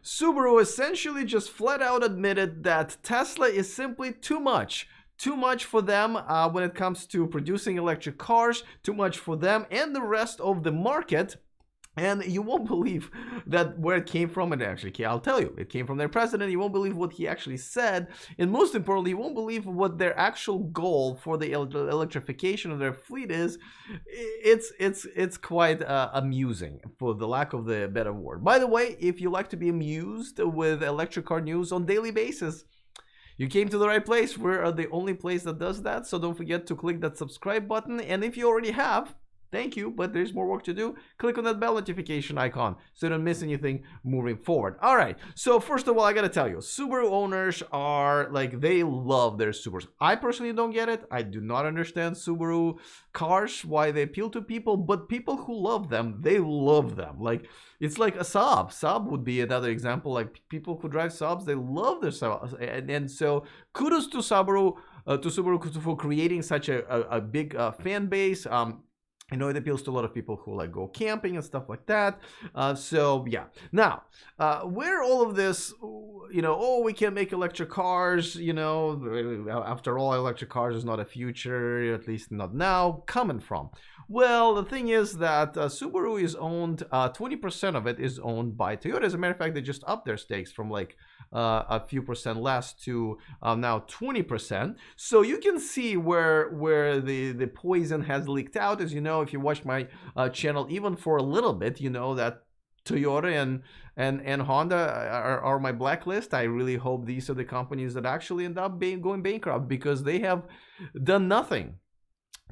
Subaru essentially just flat out admitted that Tesla is simply too much for them when it comes to producing electric cars, too much for them and the rest of the market. And you won't believe that where it came from. And actually, I'll tell you, it came from their president. You won't believe what he actually said. And most importantly, you won't believe what their actual goal for the electrification of their fleet is. It's quite amusing, for the lack of the better word. By the way, if you like to be amused with electric car news on daily basis, you came to the right place. We're the only place that does that. So don't forget to click that subscribe button. And if you already have, thank you, but there's more work to do. Click on that bell notification icon so you don't miss anything moving forward. All right, so first of all, I gotta tell you, Subaru owners are like, they love their Subarus. I personally don't get it. I do not understand Subaru cars, why they appeal to people, but people who love them, they love them. Like, it's like a Saab. Saab would be another example. Like, people who drive Saabs, they love their Saabs. And so kudos to Subaru for creating such a big fan base. I know it appeals to a lot of people who like go camping and stuff like that. So yeah. Now, where all of this, oh, we can't make electric cars, after all, electric cars is not a future, at least not now, coming from? Well, the thing is that Subaru is owned, 20% of it is owned by Toyota. As a matter of fact, they just upped their stakes from like a few percent less to now 20%. So you can see where the poison has leaked out. As you know, if you watch my channel even for a little bit, you know that Toyota and Honda are my blacklist. I really hope these are the companies that actually end up going bankrupt, because they have done nothing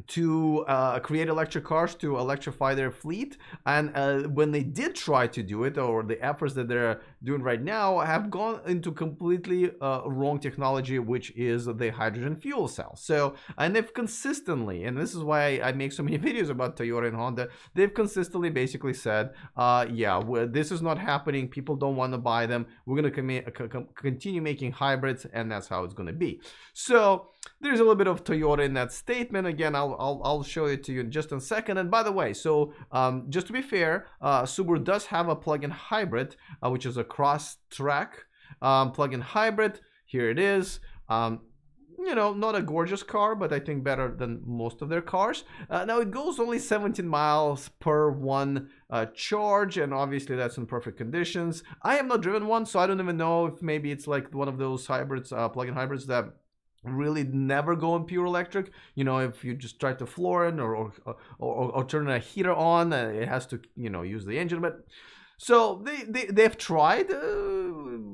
to create electric cars, to electrify their fleet. And when they did try to do it, or the efforts that they're doing right now, have gone into completely wrong technology, which is the hydrogen fuel cell. So, and they've consistently, and this is why I make so many videos about Toyota and Honda, they've consistently basically said, yeah, this is not happening, people don't want to buy them, we're going to continue making hybrids, and that's how it's going to be. So there's a little bit of Toyota in that statement. Again, I'll show it to you in just a second. And by the way, so just to be fair, Subaru does have a plug-in hybrid, which is a cross-track plug-in hybrid. Here it is. Not a gorgeous car, but I think better than most of their cars. Now, it goes only 17 miles per one charge, and obviously that's in perfect conditions. I have not driven one, so I don't even know if maybe it's like one of those hybrids, plug-in hybrids that really never go in pure electric. If you just try to floor in or turn a heater on, it has to use the engine. But so they've tried.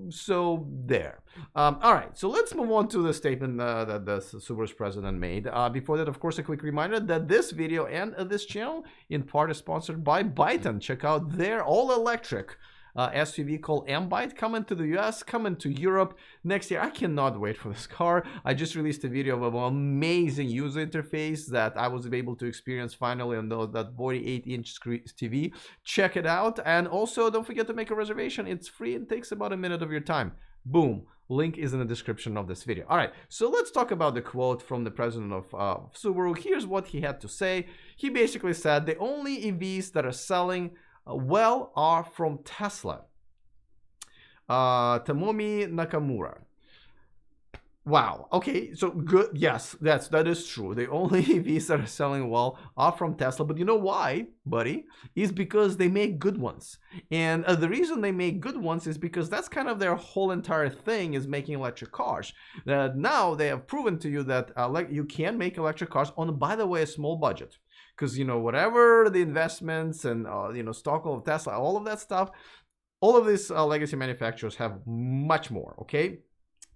So there. All right, so let's move on to the statement that the Subaru's president made. Before that, of course, a quick reminder that this video and this channel in part is sponsored by Byton. Check out their all-electric SUV called M-Byte, coming to the US, coming to Europe next year. I cannot wait for this car. I just released a video of an amazing user interface that I was able to experience finally on that 48-inch TV. Check it out. And also, don't forget to make a reservation. It's free and takes about a minute of your time. Boom. Link is in the description of this video. All right, so let's talk about the quote from the president of Subaru. Here's what he had to say. He basically said the only EVs that are selling well are from Tesla. Tomomi Nakamura. Wow. Okay. So good. Yes, that is true. The only EVs that are selling well are from Tesla. But you know why, buddy? Is because they make good ones. And the reason they make good ones is because that's kind of their whole entire thing, is making electric cars. Now they have proven to you that you can make electric cars on, by the way, a small budget. Because, whatever the investments and, stock of Tesla, all of that stuff, all of these legacy manufacturers have much more, okay?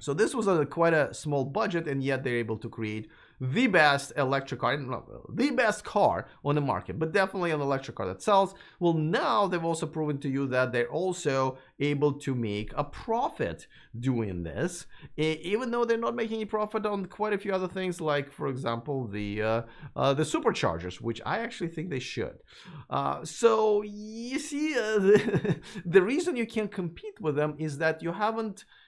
So this was quite a small budget, and yet they're able to create the best electric car, the best car on the market, but definitely an electric car that sells. Well, now they've also proven to you that they're also able to make a profit doing this, even though they're not making a profit on quite a few other things, like, for example, the superchargers, which I actually think they should. So you see, the reason you can't compete with them is that you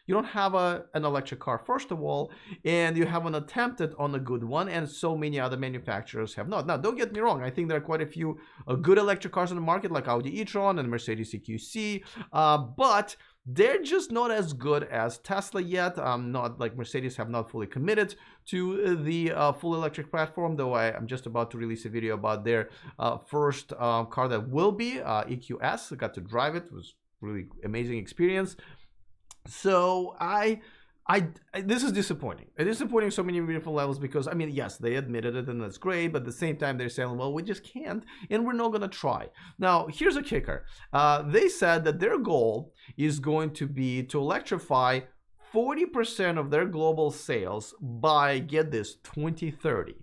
don't have an electric car, first of all, and you haven't attempted on a good one, and so many other manufacturers have not. Now, don't get me wrong, I think there are quite a few good electric cars on the market, like Audi e-tron and Mercedes EQC, but They're just not as good as Tesla yet. Not like Mercedes have not fully committed to the full electric platform, though I'm just about to release a video about their first car that will be EQS. I got to drive it. It was really amazing experience. So this is disappointing. It is disappointing on so many different levels because, I mean, yes, they admitted it and that's great, but at the same time, they're saying, well, we just can't and we're not going to try. Now, here's a kicker. They said that their goal is going to be to electrify 40% of their global sales by, get this, 2030.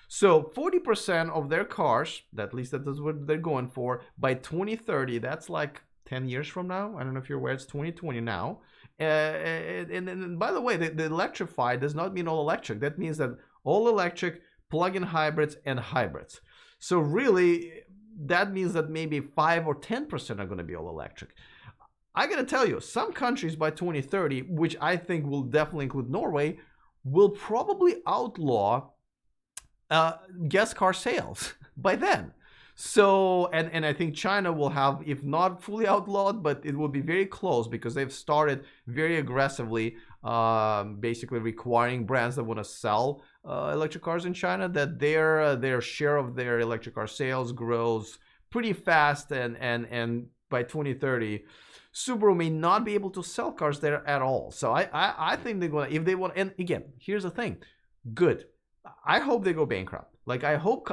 So 40% of their cars, at least that is what they're going for, by 2030, that's like 10 years from now. I don't know if you're aware, it's 2020 now. And by the way, the electrified does not mean all electric. That means that all electric, plug-in hybrids, and hybrids. So really, that means that maybe 5 or 10% are going to be all electric. I got to tell you, some countries by 2030, which I think will definitely include Norway, will probably outlaw gas car sales by then. So, and I think China will have, if not fully outlawed, but it will be very close because they've started very aggressively, basically requiring brands that want to sell electric cars in China that their share of their electric car sales grows pretty fast, and by 2030, Subaru may not be able to sell cars there at all. So I think they're gonna, if they want, and again, here's the thing, good. I hope they go bankrupt. Like, I hope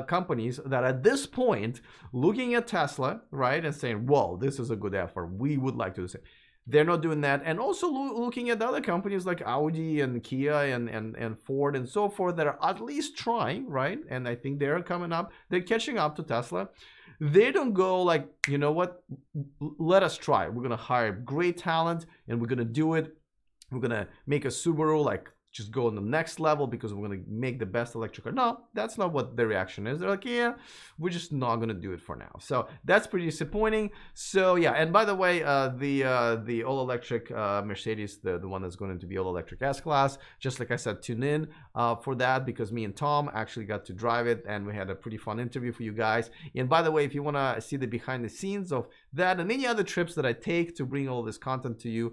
companies that at this point looking at Tesla, right, and saying, whoa, this is a good effort, we would like to do the same. They're not doing that. And also looking at other companies like Audi and Kia and Ford and so forth that are at least trying, right? And I think they're coming up, they're catching up to Tesla. They don't go like, you know what, let us try. We're going to hire great talent and we're going to do it. We're going to make a Subaru like just go on the next level because we're going to make the best electric car. No, that's not what the reaction is. They're like, yeah, we're just not going to do it for now. So that's pretty disappointing. So yeah, and by the way, the all-electric Mercedes, the one that's going to be all-electric S-Class, just like I said, tune in for that because me and Tom actually got to drive it and we had a pretty fun interview for you guys. And by the way, if you want to see the behind the scenes of that and any other trips that I take to bring all this content to you,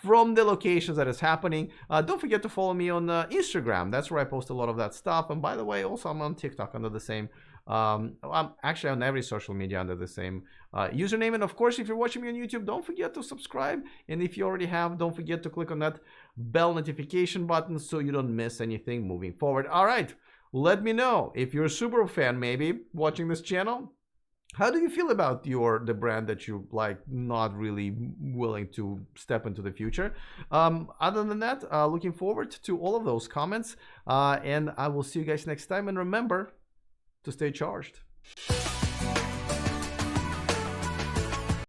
from the locations that is happening, don't forget to follow me on Instagram. That's where I post a lot of that stuff. And by the way, also I'm on TikTok under the same, I'm actually on every social media under the same username. And of course, if you're watching me on YouTube, don't forget to subscribe. And if you already have, don't forget to click on that bell notification button so you don't miss anything moving forward. All right, let me know if you're a Subaru fan, maybe watching this channel. How do you feel about the brand that you like, not really willing to step into the future? Other than that, looking forward to all of those comments, and I will see you guys next time. And remember to stay charged.